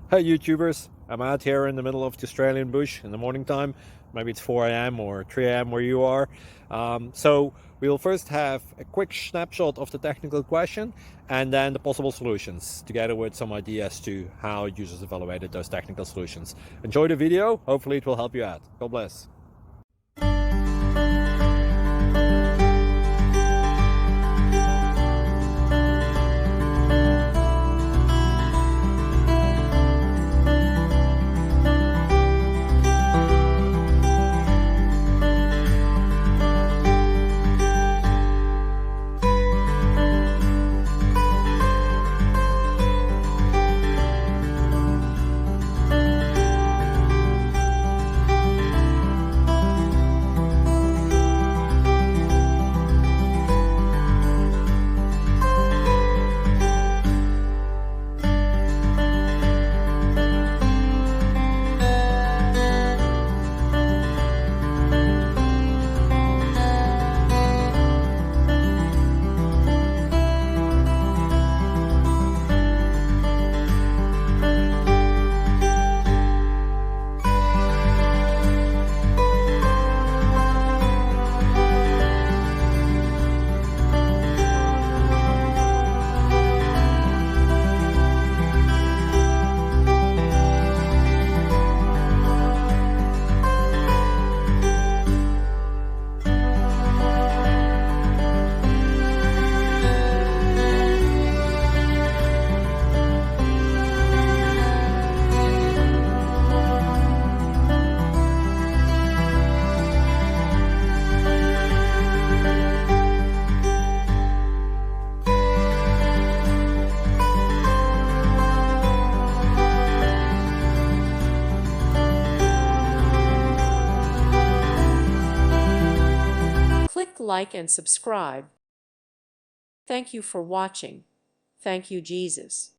Hey YouTubers, I'm out here in the middle of the Australian bush in the morning time. Maybe it's 4 a.m. or 3 a.m. where you are. So we'll first have a quick snapshot of the technical question and then the possible solutions, together with some ideas to how users evaluated those technical solutions. Enjoy the video, hopefully it will help you out. God bless. Click like and subscribe. Thank you for watching. Thank you, Jesus.